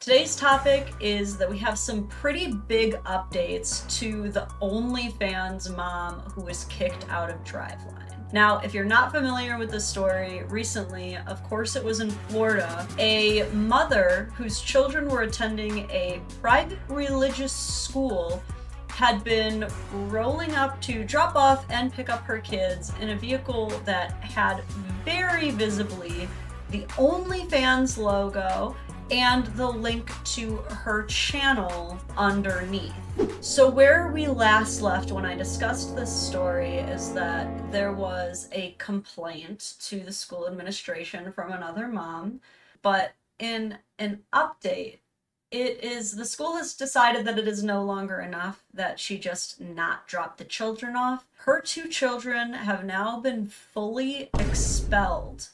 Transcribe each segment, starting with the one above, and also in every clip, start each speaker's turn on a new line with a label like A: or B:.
A: Today's topic is that we have some pretty big updates to the OnlyFans mom who was kicked out of Driveline. Now, if you're not familiar with this story, recently, of course it was in Florida, a mother whose children were attending a private religious school had been rolling up to drop off and pick up her kids in a vehicle that had very visibly the OnlyFans logo and the link to her channel underneath. So where we last left when I discussed this story is that there was a complaint to the school administration from another mom, but in an update, the school has decided that it is no longer enough that she just not drop the children off. Her two children have now been fully expelled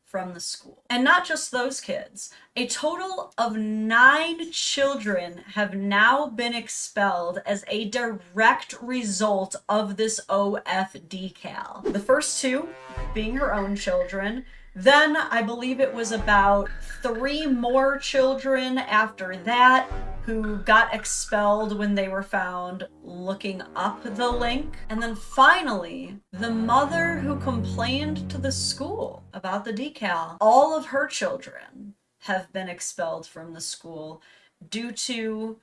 A: from the school. And not just those kids. A total of 9 children have now been expelled as a direct result of this OF decal. The first 2 being her own children. Then I believe it was about 3 more children after that who got expelled when they were found looking up the link. And then finally, the mother who complained to the school about the decal. All of her children have been expelled from the school due to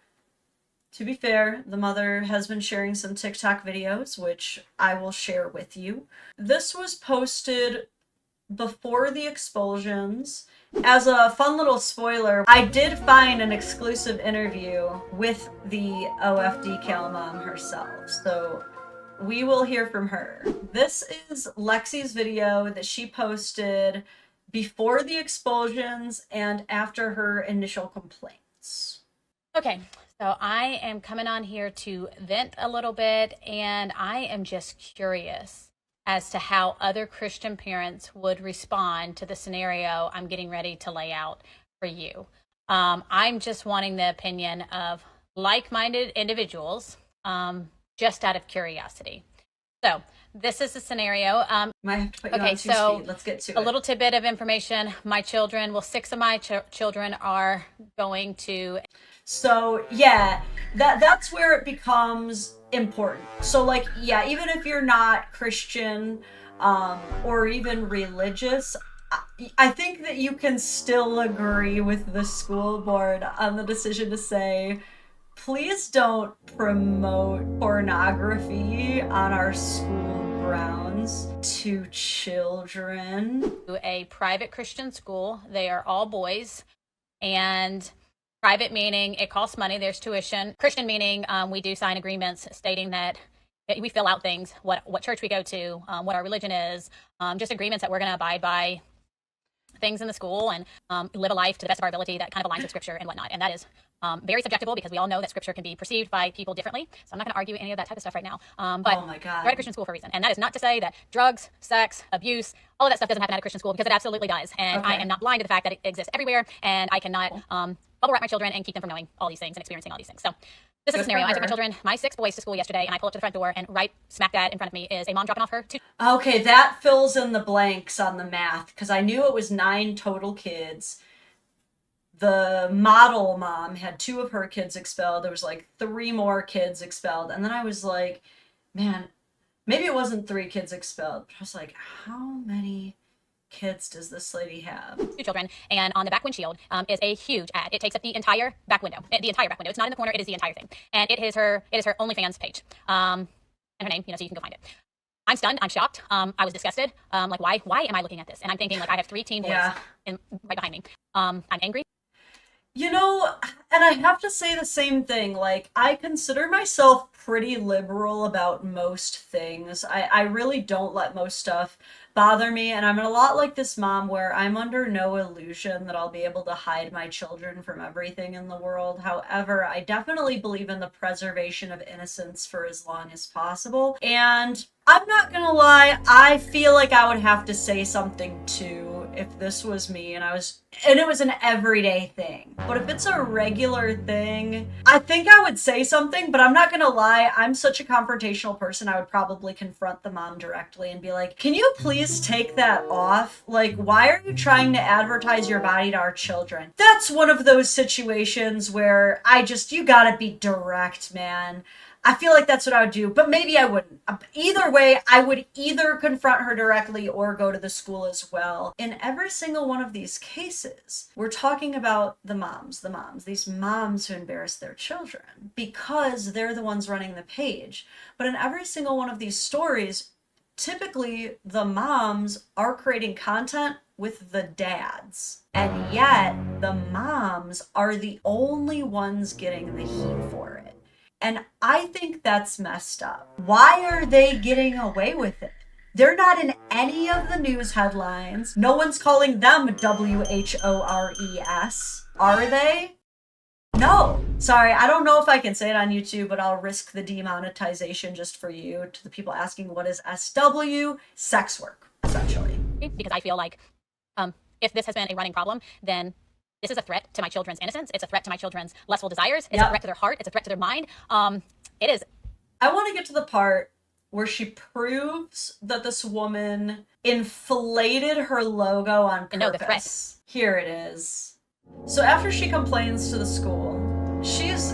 A: be fair, the mother has been sharing some TikTok videos, which I will share with you. This was posted before the expulsions. As a fun little spoiler, I did find an exclusive interview with the OF decal mom herself, so we will hear from her. This is Lexi's video that she posted before the expulsions and after her initial complaints.
B: Okay, so I am coming on here to vent a little bit, and I am just curious as to how other Christian parents would respond to the scenario I'm getting ready to lay out for you. I'm just wanting the opinion of like-minded individuals, just out of curiosity. So this is the scenario.
A: Might have to put you on speed. Let's get to it.
B: A little tidbit of information. My children, 6 of my children are going to...
A: So yeah, that's where it becomes important. So like, yeah, even if you're not Christian or even religious, I think that you can still agree with the school board on the decision to say, please don't promote pornography on our school grounds to children.
B: To a private Christian school. They are all boys, and private meaning it costs money, there's tuition. Christian meaning we do sign agreements stating that we fill out things, what church we go to, what our religion is, just agreements that we're going to abide by things in the school and live a life to the best of our ability that kind of aligns with scripture and whatnot. And that is very subjective because we all know that scripture can be perceived by people differently. So I'm not going to argue any of that type of stuff right now. But
A: oh my God.
B: We're at a Christian school for a reason. And that is not to say that drugs, sex, abuse, all of that stuff doesn't happen at a Christian school, because it absolutely does. And okay. I am not blind to the fact that it exists everywhere, and I cannot bubble wrap my children and keep them from knowing all these things and experiencing all these things. So this is a scenario. I took my children, my 6 boys, to school yesterday, and I pull up to the front door, and right smack dab in front of me is a mom dropping off her 2.
A: Okay, that fills in the blanks on the math, because I knew it was 9 total kids. The model mom had 2 of her kids expelled. There was like 3 more kids expelled. And then I was like, man, maybe it wasn't 3 kids expelled. But I was like, how many kids does this lady have?
B: 2 children, and on the back windshield is a huge ad. It takes up the entire back window. It's not in the corner, it is the entire thing. And it is her OnlyFans page. And her name, so you can go find it. I'm stunned. I'm shocked. I was disgusted. Like, why am I looking at this? And I'm thinking, like, I have 3 teen boys right behind me. I'm angry.
A: You know, and I have to say the same thing. Like, I consider myself pretty liberal about most things. I really don't let most stuff bother me, and I'm a lot like this mom where I'm under no illusion that I'll be able to hide my children from everything in the world. However, I definitely believe in the preservation of innocence for as long as possible. And I'm not gonna lie, I feel like I would have to say something too if this was me and it was an everyday thing. But if it's a regular thing, I think I would say something, but I'm not gonna lie, I'm such a confrontational person, I would probably confront the mom directly and be like, can you please take that off? Like, why are you trying to advertise your body to our children? That's one of those situations where you gotta be direct, man. I feel like that's what I would do, but maybe I wouldn't. Either way, I would either confront her directly or go to the school as well. In every single one of these cases, we're talking about the moms, these moms who embarrass their children because they're the ones running the page. But in every single one of these stories, typically the moms are creating content with the dads. And yet, the moms are the only ones getting the heat for it. And I think that's messed up. Why are they getting away with it? They're not in any of the news headlines. No one's calling them WHORES. Are they? No. Sorry, I don't know if I can say it on YouTube, but I'll risk the demonetization just for you. To the people asking what is SW, sex work, essentially.
B: Because I feel like if this has been a running problem, then this is a threat to my children's innocence. It's a threat to my children's lustful desires. It's a threat to their heart. It's a threat to their mind. It is.
A: I want to get to the part where she proves that this woman inflated her logo on purpose.
B: No, the threat.
A: Here it is. So after she complains to the school, she's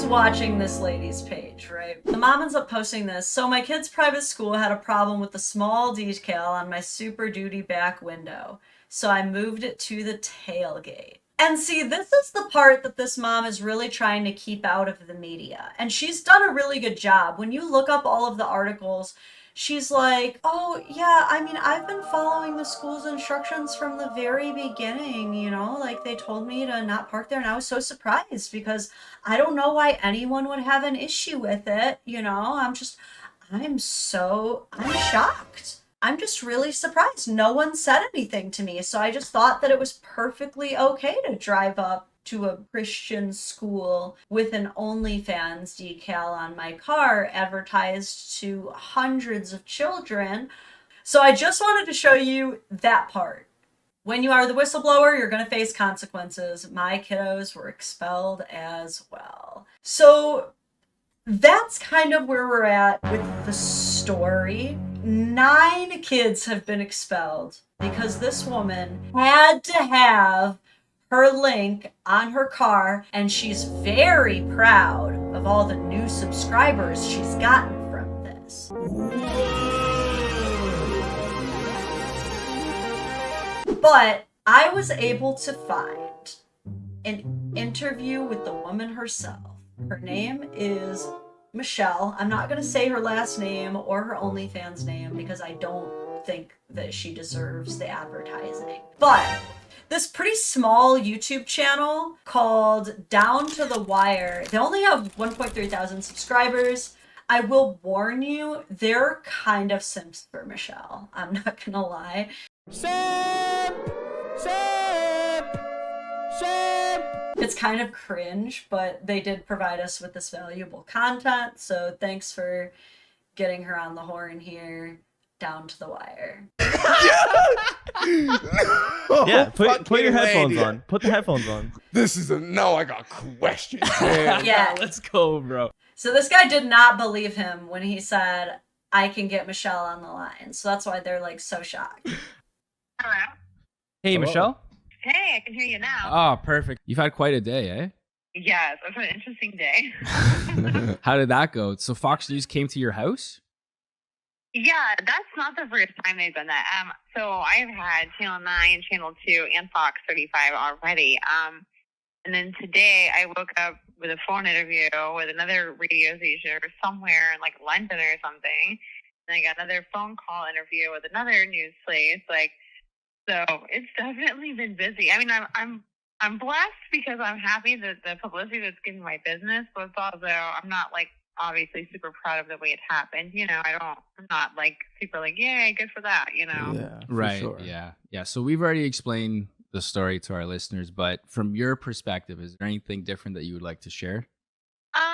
A: watching this lady's page, right? The mom ends up posting this. So my kid's private school had a problem with the small decal on my Super Duty back window. So I moved it to the tailgate. And see, this is the part that this mom is really trying to keep out of the media. And she's done a really good job. When you look up all of the articles, she's like, oh, yeah, I mean, I've been following the school's instructions from the very beginning, you know? Like, they told me to not park there, and I was so surprised because I don't know why anyone would have an issue with it, you know? I'm shocked. I'm just really surprised. No one said anything to me. So I just thought that it was perfectly okay to drive up to a Christian school with an OnlyFans decal on my car advertised to hundreds of children. So I just wanted to show you that part. When you are the whistleblower, you're going to face consequences. My kiddos were expelled as well. So that's kind of where we're at with the story. 9 kids have been expelled because this woman had to have her link on her car, and she's very proud of all the new subscribers she's gotten from this. But I was able to find an interview with the woman herself. Her name is Michelle. I'm not going to say her last name or her OnlyFans name because I don't think that she deserves the advertising. But this pretty small YouTube channel called Down to the Wire, they only have 1.3 thousand subscribers. I will warn you, they're kind of simps for Michelle. I'm not going to lie. It's kind of cringe, but they did provide us with this valuable content, so thanks for getting her on the horn here. Down to the Wire.
C: Yeah, put your headphones on. Put the headphones on.
D: I got questions, man.
A: Yeah.
C: Let's go, bro.
A: So this guy did not believe him when he said, I can get Michelle on the line. So that's why they're like so shocked.
E: Hello.
C: Hey,
D: Hello.
C: Michelle.
E: Hey, I can hear you now.
C: Oh, perfect. You've had quite a day, eh?
E: Yes, it's an interesting day.
C: How did that go? So Fox News came to your house?
E: Yeah, that's not the first time they've done that. So I've had Channel 9, Channel 2, and Fox 35 already. And then today I woke up with a phone interview with another radio station or somewhere in like London or something. And I got another phone call interview with another news place. So it's definitely been busy. I mean, I'm blessed because I'm happy that the publicity that's given my business, but also I'm not like obviously super proud of the way it happened. You know, I'm not like super like, yay, good for that, you know?
D: Yeah, for
C: Right.
D: sure.
C: Yeah. So we've already explained the story to our listeners, but from your perspective, is there anything different that you would like to share?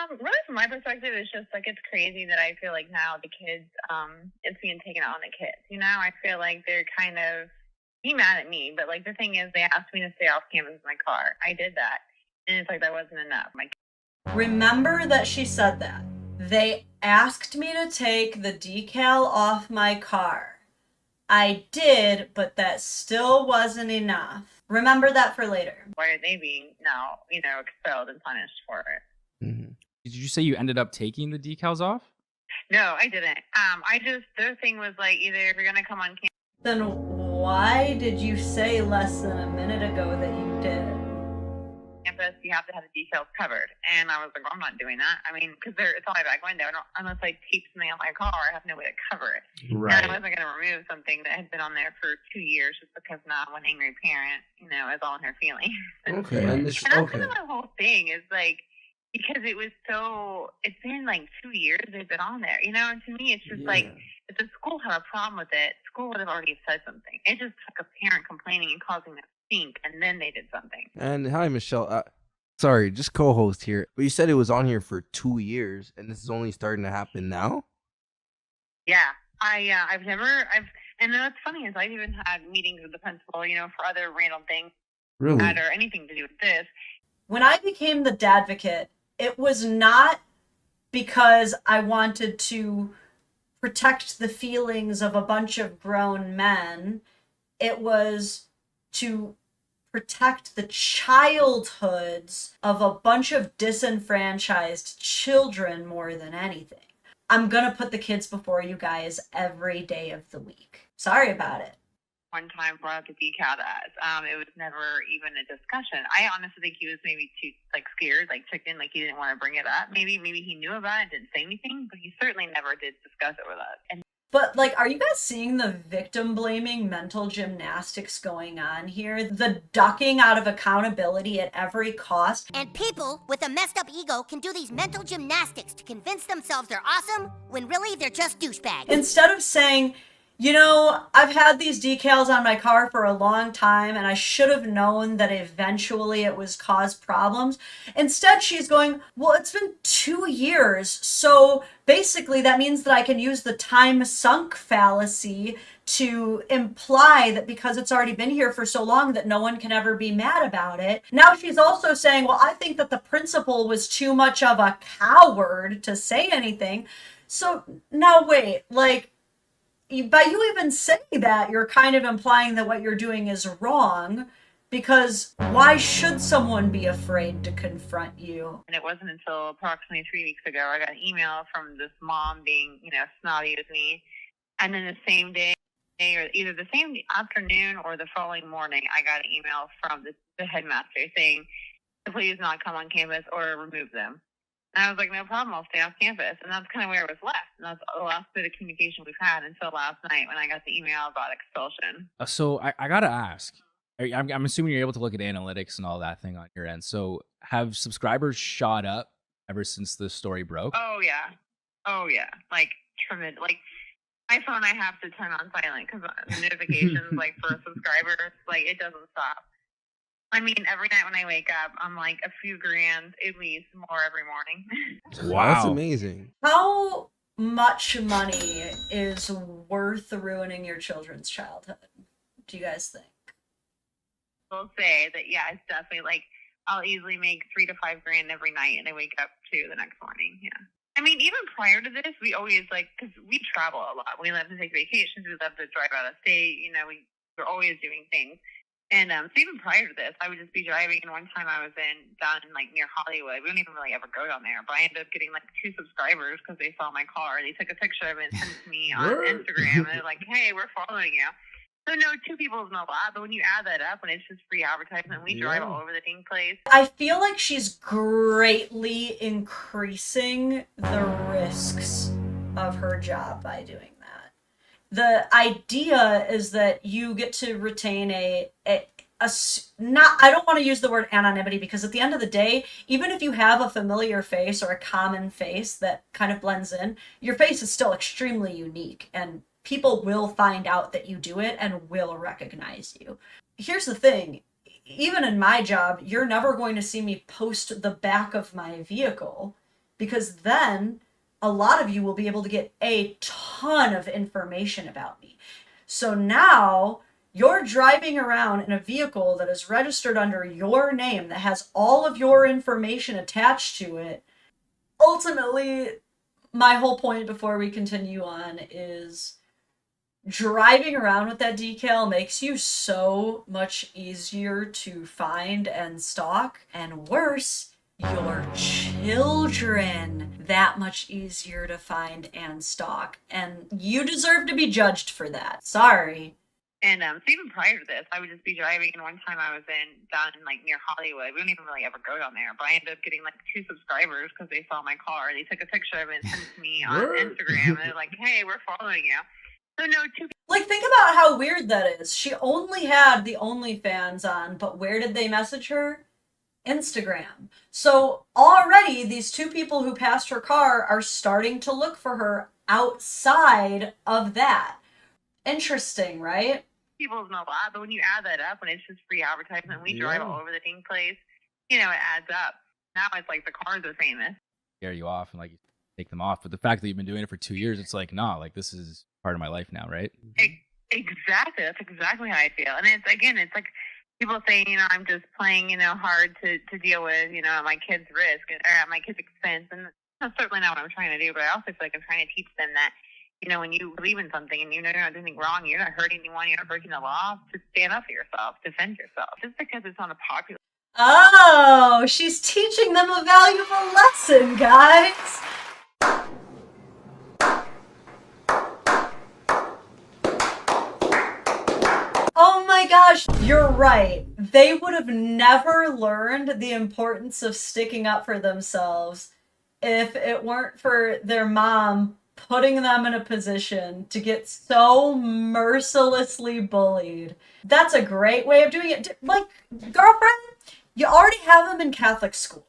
E: Really from my perspective, it's just like, it's crazy that I feel like now the kids, it's being taken out on the kids, you know? I feel like they're kind of be mad at me, but like the thing is, they asked me to stay off campus in my car. I did that, and it's like that wasn't enough.
A: Remember that she said that. They asked me to take the decal off my car. I did, but that still wasn't enough. Remember that for later.
E: Why are they being now, expelled and punished for it?
C: Mm-hmm. Did you say you ended up taking the decals off?
E: No, I didn't. Their thing was like, either if you're gonna come on campus.
A: Then why did you say less than a minute ago that you did?
E: Campus, you have to have the decals covered, and I was like, well, I'm not doing that. I mean, because it's on my back window, unless I tape something on my car, I have no way to cover it.
D: Right.
E: And I wasn't going to remove something that had been on there for 2 years just because now I'm an angry parent, is all in her feelings.
D: Okay.
E: And that's kind of my whole thing is like, because it's been like 2 years they've been on there, and to me it's just like, if the school had a problem with it, school would have already said something. It just took a parent complaining and causing them to stink, and then they did something.
F: And hi, Michelle. Sorry, just co-host here. But you said it was on here for 2 years, and this is only starting to happen now?
E: Yeah. And what's funny is I've even had meetings with the principal, for other random things.
D: Really?
E: Or anything to do with this.
A: When I became the Dadvocate, it was not because I wanted to protect the feelings of a bunch of grown men. It was to protect the childhoods of a bunch of disenfranchised children more than anything. I'm gonna put the kids before you guys every day of the week. Sorry about it.
E: One time brought up the decal to us. It was never even a discussion. I honestly think he was maybe too scared, chicken, he didn't want to bring it up. Maybe he knew about it and didn't say anything, but he certainly never did discuss it with us.
A: But are you guys seeing the victim blaming mental gymnastics going on here? The ducking out of accountability at every cost.
G: And people with a messed up ego can do these mental gymnastics to convince themselves they're awesome when really they're just douchebags.
A: Instead of saying, I've had these decals on my car for a long time and I should have known that eventually it was cause problems. Instead, she's going, well, it's been 2 years. So basically that means that I can use the time sunk fallacy to imply that because it's already been here for so long that no one can ever be mad about it. Now she's also saying, well, I think that the principal was too much of a coward to say anything. So now wait, by you even saying that, you're kind of implying that what you're doing is wrong, because why should someone be afraid to confront you?
E: And it wasn't until approximately 3 weeks ago I got an email from this mom being, snotty with me. And then the same day, or either the same afternoon or the following morning, I got an email from the headmaster saying, please not come on campus or remove them. And I was like, no problem, I'll stay off campus. And that's kind of where it was left. And that's the last bit of communication we've had until last night when I got the email about expulsion.
C: So I got to ask, I'm assuming you're able to look at analytics and all that thing on your end. So have subscribers shot up ever since the story broke?
E: Oh, yeah. Tremendous. My phone, I have to turn on silent because the notifications, for subscribers, it doesn't stop. I mean, every night when I wake up, I'm a few grand, at least, more every morning.
F: Wow. That's amazing.
A: How much money is worth ruining your children's childhood, do you guys think?
E: I'll say that, yeah, it's definitely, I'll easily make $3 to $5 grand every night, and I wake up to the next morning, yeah. I mean, even prior to this, we always, because we travel a lot. We love to take vacations. We love to drive out of state. We're always doing things. And so even prior to this, I would just be driving. And one time I was down in near Hollywood. We don't even really ever go down there. But I ended up getting 2 subscribers because they saw my car. They took a picture of it and sent it to me on Instagram. And they're like, hey, we're following you. So no, 2 people isn't a lot. But when you add that up, when it's just free advertisement, we drive all over the dang place.
A: I feel like she's greatly increasing the risks of her job by doing that. The idea is that you get to retain I don't want to use the word anonymity, because at the end of the day, even if you have a familiar face or a common face that kind of blends in, your face is still extremely unique and people will find out that you do it and will recognize you. Here's the thing. Even in my job, you're never going to see me post the back of my vehicle, because then a lot of you will be able to get a ton of information about me. So now You're driving around in a vehicle that is registered under your name, that has all of your information attached to it. Ultimately, my whole point before we continue on is driving around with that decal makes you so much easier to find and stalk, and worse, your children that much easier to find and stalk, and you deserve to be judged for that. Sorry.
E: And so even prior to this, I would just be driving, and one time I was down in like near Hollywood. We don't even really ever go down there, but I ended up getting like 2 subscribers because they saw my car. They took a picture of it and sent it to me on Instagram, and they're like, "Hey, we're following you." So no, 2
A: Like, think about how weird that is. She only had the OnlyFans on, but where did they message her? Instagram. So already these 2 people who passed her car are starting to look for her outside of that. Interesting, right?
E: people know a lot, but when you add that up, when it's just free advertisement, we drive all over the dang place, you know, it adds up. Now it's like the cars are famous.
C: Scare you off and like take them off. But the fact that you've been doing it for 2 years, it's like, nah, like this is part of my life now, right?
E: Exactly. That's exactly how I feel. And it's like people saying, you know, I'm just playing, you know, hard to deal with, you know, at my kids' risk or at my kids' expense. And that's certainly not what I'm trying to do, but I also feel like I'm trying to teach them that, you know, when you believe in something and you know you're not doing anything wrong, you're not hurting anyone, you're not breaking the law, to stand up for yourself, defend yourself. Just because it's on a popular...
A: Oh, she's teaching them a valuable lesson, guys. Oh my gosh, you're right. They would have never learned the importance of sticking up for themselves if it weren't for their mom putting them in a position to get so mercilessly bullied. That's a great way of doing it. Like, girlfriend, you already have them in Catholic school.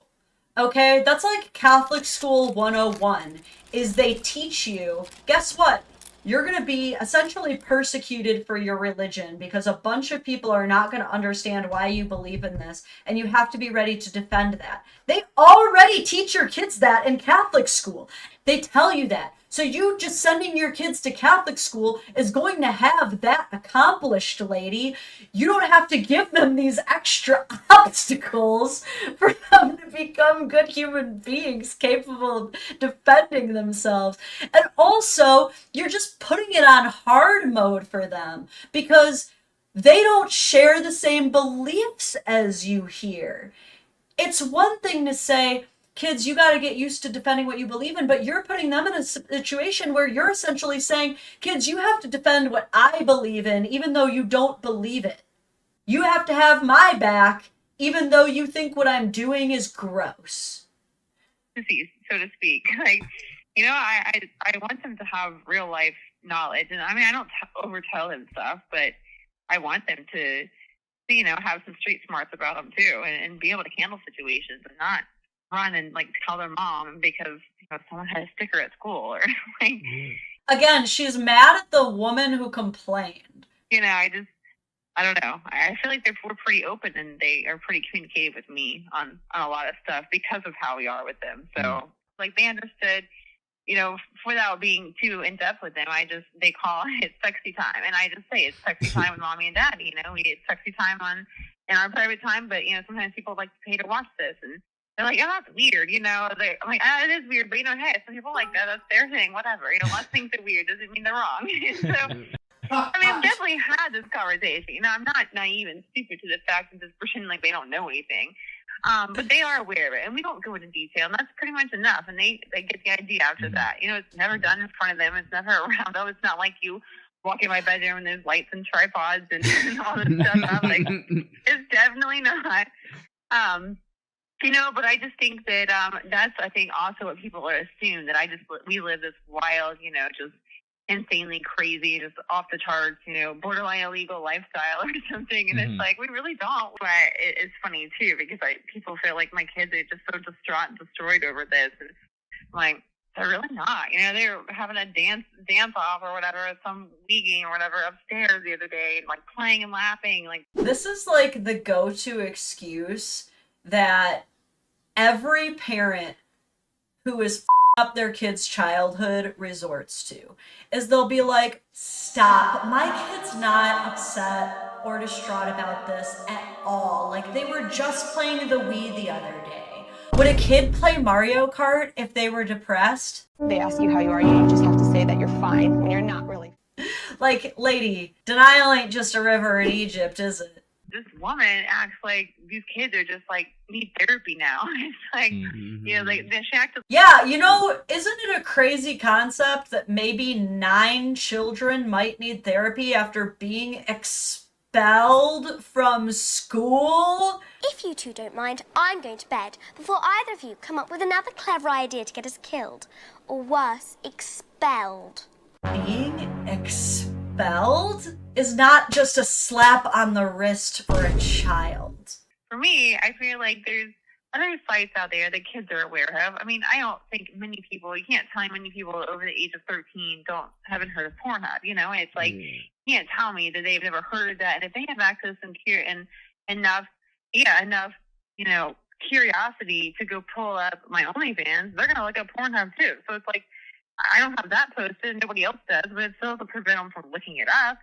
A: Okay? That's like Catholic school 101, is they teach you, guess what? You're going to be essentially persecuted for your religion because a bunch of people are not going to understand why you believe in this, and you have to be ready to defend that. They already teach your kids that in Catholic school. They tell you that. So you just sending your kids to Catholic school is going to have that accomplished, lady. You don't have to give them these extra obstacles for them to become good human beings capable of defending themselves. And also, you're just putting it on hard mode for them because they don't share the same beliefs as you here. It's one thing to say, kids, you got to get used to defending what you believe in, but you're putting them in a situation where you're essentially saying, kids, you have to defend what I believe in, even though you don't believe it. You have to have my back, even though you think what I'm doing is gross.
E: So to speak. Like, you know, I want them to have real life knowledge. And I mean, I don't overtell them stuff, but I want them to, you know, have some street smarts about them too, and be able to handle situations and not run and like tell their mom because, you know, someone had a sticker at school or like.
A: Again, she's mad at the woman who complained.
E: You know, I don't know. I feel like we're pretty open and they are pretty communicative with me on a lot of stuff because of how we are with them. So like they understood, you know, without being too in depth with them, they call it sexy time, and I just say it's sexy time with mommy and daddy. You know, it's sexy time in our private time, but you know, sometimes people like to pay to watch this and. They're like, oh, that's weird, you know. I'm like, it is weird, but you know, hey, some people like that. That's their thing, whatever. You know, lots of things are weird doesn't mean they're wrong. So, I mean, I've definitely had this conversation. You know, I'm not naive and stupid to the fact and just pretending like they don't know anything. But they are aware of it, and we don't go into detail, and that's pretty much enough. And they get the idea after that. You know, it's never done in front of them. It's never around them. It's not like you walk in my bedroom and there's lights and tripods and all this stuff. I'm like, it's definitely not. You know, but I just think that that's, I think, also what people assume, that we live this wild, you know, just insanely crazy, just off the charts, you know, borderline illegal lifestyle or something. And it's like, we really don't. But it's funny, too, because people feel like my kids are just so distraught and destroyed over this. And I'm like, they're really not. You know, they were having a dance off or whatever at some weeging or whatever upstairs the other day, and, like, playing and laughing. Like,
A: this is like the go-to excuse that every parent who is up their kids' childhood resorts to is they'll be like, stop, my kid's not upset or distraught about this at all. Like, they were just playing the Wii the other day. Would a kid play Mario Kart if they were depressed?
H: They ask you how you are, you just have to say that you're fine when you're not really.
A: Like, lady, denial ain't just a river in Egypt, is it?
E: This woman acts like these kids are just like need therapy now. It's like, you know, like she acted.
A: Yeah, you know, isn't it a crazy concept that maybe 9 children might need therapy after being expelled from school?
I: If you two don't mind, I'm going to bed before either of you come up with another clever idea to get us killed. Or worse, expelled.
A: Being expelled is not just a slap on the wrist for a child.
E: For me, I feel like there's other sites out there that kids are aware of. I mean, I don't think many people, you can't tell me many people over the age of 13 haven't heard of Pornhub, you know? It's like, you can't tell me that they've never heard of that. And if they have access and enough, you know, curiosity to go pull up my OnlyFans, they're going to look up Pornhub too. So it's like, I don't have that posted, nobody else does, but it still doesn't prevent them from looking it up.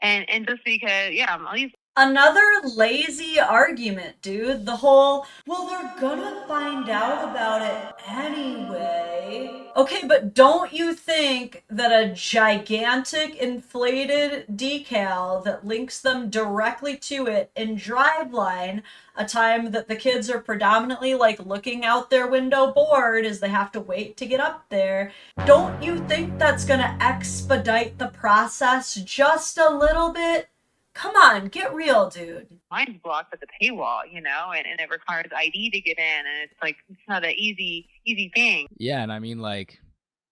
E: And just because, yeah, at least.
A: Another lazy argument, dude. The whole, well, they're gonna find out about it anyway. Okay, but don't you think that a gigantic inflated decal that links them directly to it in Driveline, a time that the kids are predominantly like looking out their window bored as they have to wait to get up there, don't you think that's gonna expedite the process just a little bit? Come on, get real, dude.
E: Mine's blocked at the paywall, you know, and it requires ID to get in, and it's like, it's not an easy thing.
C: Yeah, and I mean, like,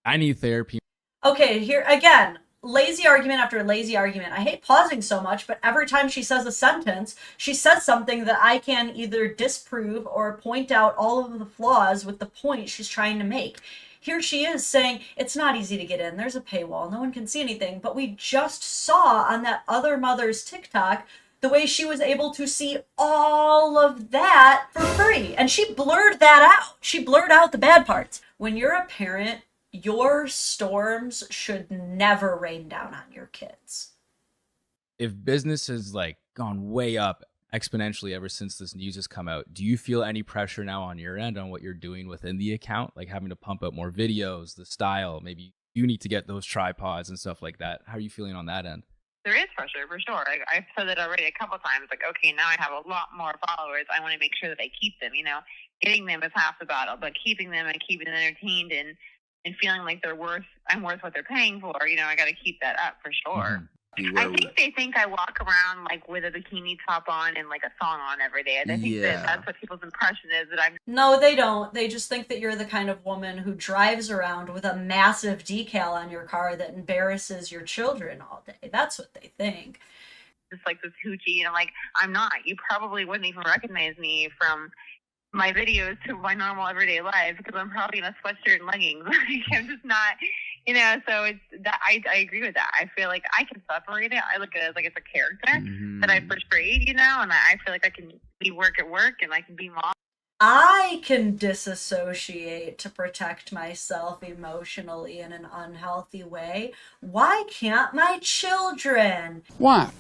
C: I need therapy.
A: Okay, here again, lazy argument after lazy argument. I hate pausing so much, but every time she says a sentence, she says something that I can either disprove or point out all of the flaws with the point she's trying to make. Here she is saying, it's not easy to get in. There's a paywall. No one can see anything. But we just saw on that other mother's TikTok the way she was able to see all of that for free. And she blurred that out. She blurred out the bad parts. When you're a parent, your storms should never rain down on your kids.
C: If business has like gone way up exponentially ever since this news has come out, do you feel any pressure now on your end on what you're doing within the account, like having to pump out more videos, the style, maybe you need to get those tripods and stuff like that? How are you feeling on that end?
E: There is pressure for sure. I've said it already a couple times, like, okay, now I have a lot more followers, I want to make sure that I keep them, you know. Getting them is half the battle, but keeping them and keeping them entertained and feeling like I'm worth what they're paying for, you know, I got to keep that up for sure. I think they think I walk around like with a bikini top on and like a song on every day. And I think that's what people's impression is, that I'm.
A: No, they don't. They just think that you're the kind of woman who drives around with a massive decal on your car that embarrasses your children all day. That's what they think.
E: Just like this hoochie, and I'm like, I'm not. You probably wouldn't even recognize me from my videos to my normal everyday life because I'm probably in a sweatshirt and leggings. I'm just not, you know, so it's that I agree with that. I feel like I can separate it. I look at it as like it's a character that I portrayed, you know, and I feel like I can be work at work and I can be mom.
A: I can disassociate to protect myself emotionally in an unhealthy way. Why can't my children?
D: Why?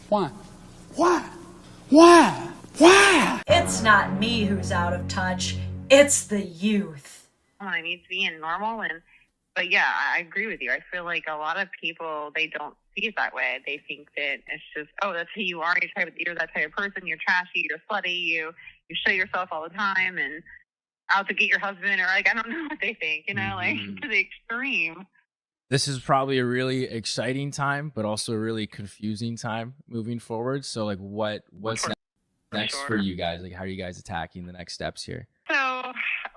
A: It's not me who's out of touch. It's the youth.
E: I need to be in normal, but yeah, I agree with you. I feel like a lot of people, they don't see it that way. They think that it's just, oh, that's who you are. You're that type of person. You're trashy. You're slutty. You show yourself all the time and out to get your husband, or like, I don't know what they think, you know, like to the extreme.
C: This is probably a really exciting time, but also a really confusing time moving forward. So like what's next for you guys? Like, how are you guys attacking the next steps here?
E: So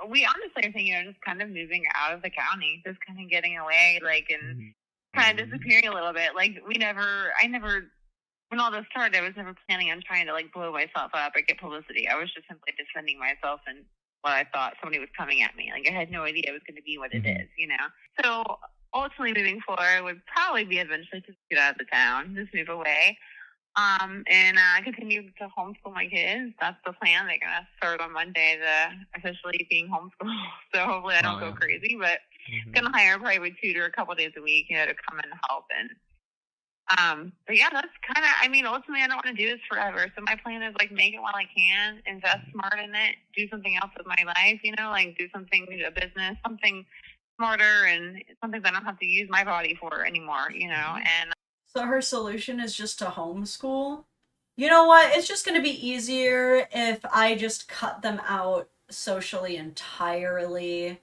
E: we honestly are thinking of just kind of moving out of the county, just kind of getting away, like, and kind of disappearing a little bit. Like I never, when all this started, I was never planning on trying to like blow myself up or get publicity. I was just simply defending myself and what I thought somebody was coming at me. Like, I had no idea it was going to be what it is, you know? So ultimately moving forward would probably be eventually just get out of the town, just move away. And continue to homeschool my kids. That's the plan. They're gonna start on Monday, officially being homeschooled. So hopefully I don't go crazy, but gonna hire a private tutor a couple days a week, to come and help. And but yeah, that's kind of. I mean, ultimately, I don't want to do this forever. So my plan is make it while I can, invest smart in it, do something else with my life. Do something, a business, something smarter, and something that I don't have to use my body for anymore. And
A: So her solution is just to homeschool? You know what? It's just going to be easier if I just cut them out socially entirely.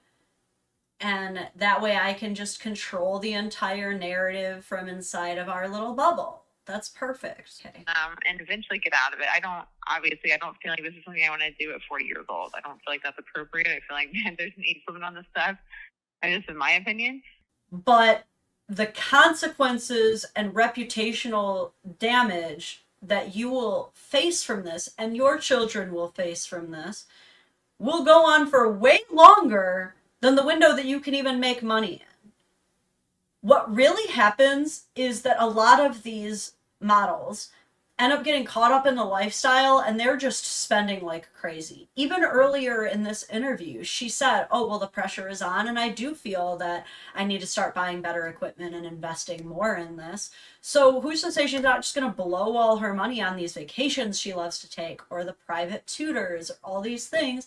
A: And that way I can just control the entire narrative from inside of our little bubble. That's perfect. Okay.
E: And eventually get out of it. I don't feel like this is something I want to do at 40 years old. I don't feel like that's appropriate. I feel like there's an age limit on this stuff. Just in my opinion.
A: But the consequences and reputational damage that you will face from this, and your children will face from this, will go on for way longer than the window that you can even make money in. What really happens is that a lot of these models end up getting caught up in the lifestyle, and they're just spending like crazy. Even earlier in this interview, she said, oh, well, the pressure is on, and I do feel that I need to start buying better equipment and investing more in this. So who's to say she's not just going to blow all her money on these vacations she loves to take, or the private tutors, or all these things?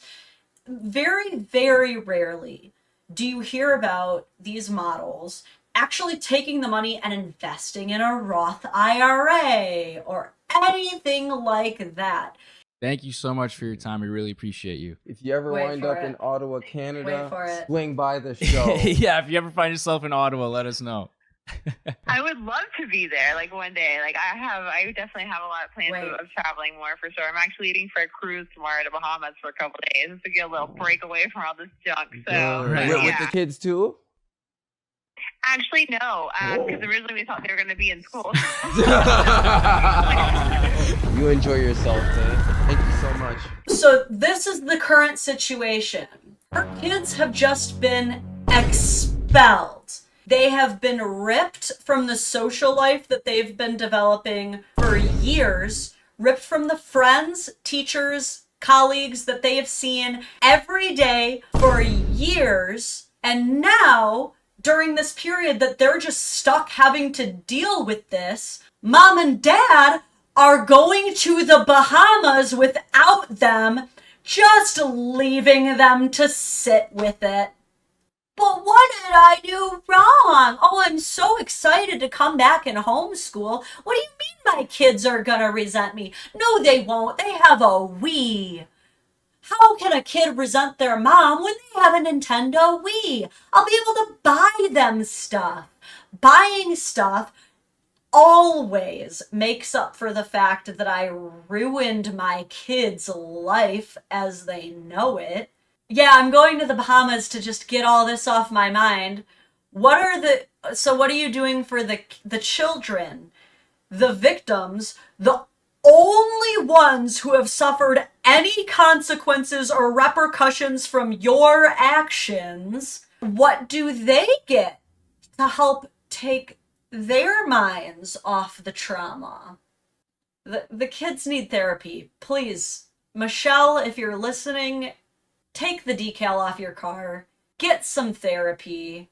A: Very, very rarely do you hear about these models actually taking the money and investing in a Roth IRA or anything like that.
C: Thank you so much for your time. We really appreciate you.
F: If you ever wind up in Ottawa, Canada, swing by the show.
C: Yeah, if you ever find yourself in Ottawa, let us know.
E: I would love to be there, one day. I definitely have a lot of plans of traveling more for sure. I'm actually leaving for a cruise tomorrow to Bahamas for a couple of days to get a little break away from all this junk. So,
F: with the kids too?
E: Actually, no, because originally we thought they were going to be in school.
F: You enjoy yourself, Dave. Thank you so much.
A: So this is the current situation. Her kids have just been expelled. They have been ripped from the social life that they've been developing for years, ripped from the friends, teachers, colleagues that they have seen every day for years, and now during this period that they're just stuck having to deal with this, mom and dad are going to the Bahamas without them, just leaving them to sit with it. But what did I do wrong? Oh, I'm so excited to come back and homeschool. What do you mean my kids are gonna resent me? No, they won't. They have a Wii. How can a kid resent their mom when they have a Nintendo Wii? I'll be able to buy them stuff. Buying stuff always makes up for the fact that I ruined my kid's life as they know it. Yeah, I'm going to the Bahamas to just get all this off my mind. So what are you doing for the children, the victims, the only ones who have suffered any consequences or repercussions from your actions? What do they get to help take their minds off the trauma? The kids need therapy. Please, Michelle, if you're listening, take the decal off your car. Get some therapy.